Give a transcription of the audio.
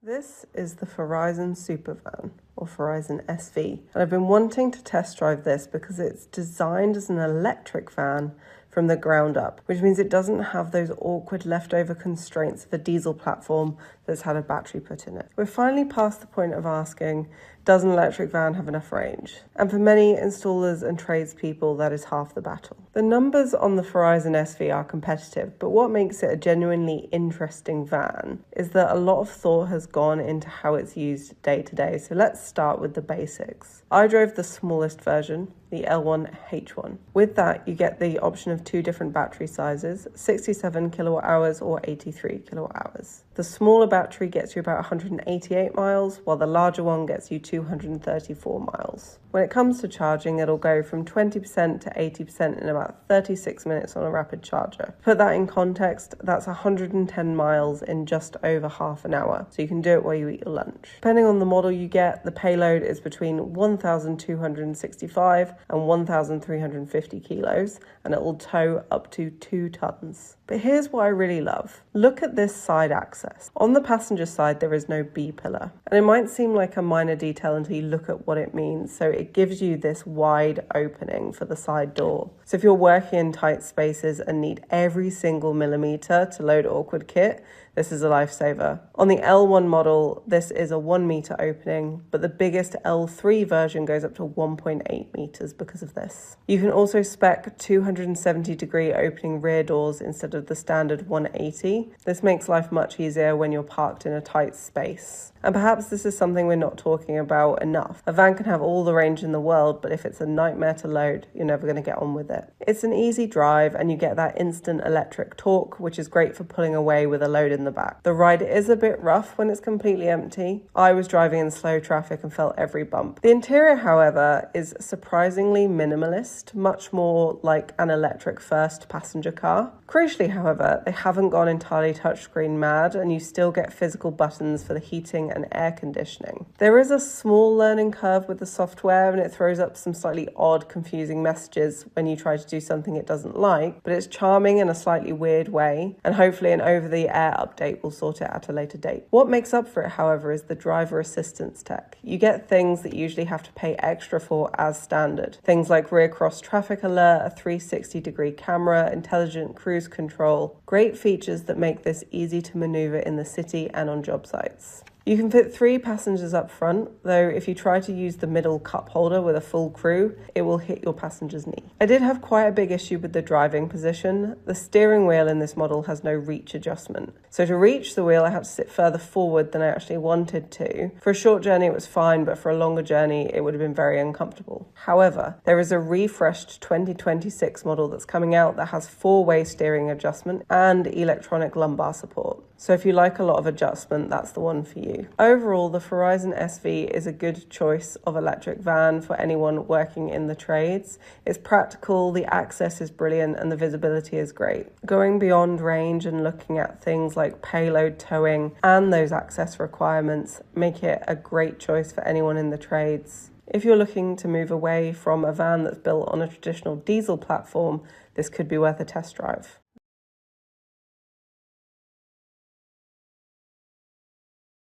This is the Farizon Supervan, or Farizon SV, and I've been wanting to test drive this because it's designed as an electric van from the ground up, which means it doesn't have those awkward leftover constraints of a diesel platform that's had a battery put in it. We're finally past the point of asking, does an electric van have enough range? And for many installers and tradespeople, that is half the battle. The numbers on the Farizon SV are competitive, but what makes it a genuinely interesting van is that a lot of thought has gone into how it's used day to day. So let's start with the basics. I drove the smallest version, the L1H1. With that, you get the option of two different battery sizes, 67 kilowatt hours or 83 kilowatt hours. The smaller battery gets you about 188 miles, while the larger one gets you 234 miles. When it comes to charging, it'll go from 20% to 80% in about 36 minutes on a rapid charger. To put that in context, that's 110 miles in just over half an hour, so you can do it while you eat your lunch. Depending on the model you get, the payload is between 1,265 and 1,350 kilos, and it will tow up to 2 tons. But here's what I really love. Look at this side access. On the passenger side, there is no B-pillar. And it might seem like a minor detail until you look at what it means. So it gives you this wide opening for the side door. So if you're working in tight spaces and need every single millimeter to load awkward kit, this is a lifesaver. On the L1 model, this is a 1 meter opening, but the biggest L3 version goes up to 1.8 meters because of this. You can also spec 270-degree opening rear doors instead of the standard 180. This makes life much easier when you're parked in a tight space. And perhaps this is something we're not talking about enough. A van can have all the range in the world, but if it's a nightmare to load, you're never going to get on with it. It's an easy drive and you get that instant electric torque, which is great for pulling away with a load in the back. The ride is a bit rough when it's completely empty. I was driving in slow traffic and felt every bump. The interior, however, is surprisingly minimalist, much more like an electric first passenger car. Crucially, however, they haven't gone entirely touchscreen mad and you still get physical buttons for the heating and air conditioning. There is a small learning curve with the software and it throws up some slightly odd, confusing messages when you try to do something it doesn't like, but it's charming in a slightly weird way, and hopefully an over-the-air update will sort it at a later date. What makes up for it, however, is the driver assistance tech. You get things that you usually have to pay extra for as standard. Things like rear cross traffic alert, a 360-degree camera, intelligent cruise control. Great features that make this easy to maneuver in the city and on job sites. You can fit 3 passengers up front, though if you try to use the middle cup holder with a full crew, it will hit your passenger's knee. I did have quite a big issue with the driving position. The steering wheel in this model has no reach adjustment. So to reach the wheel, I had to sit further forward than I actually wanted to. For a short journey, it was fine, but for a longer journey, it would have been very uncomfortable. However, there is a refreshed 2026 model that's coming out that has 4-way steering adjustment and electronic lumbar support. So if you like a lot of adjustment, that's the one for you. Overall, the Farizon SV is a good choice of electric van for anyone working in the trades. It's practical, the access is brilliant, and the visibility is great. Going beyond range and looking at things like payload towing and those access requirements make it a great choice for anyone in the trades. If you're looking to move away from a van that's built on a traditional diesel platform, this could be worth a test drive.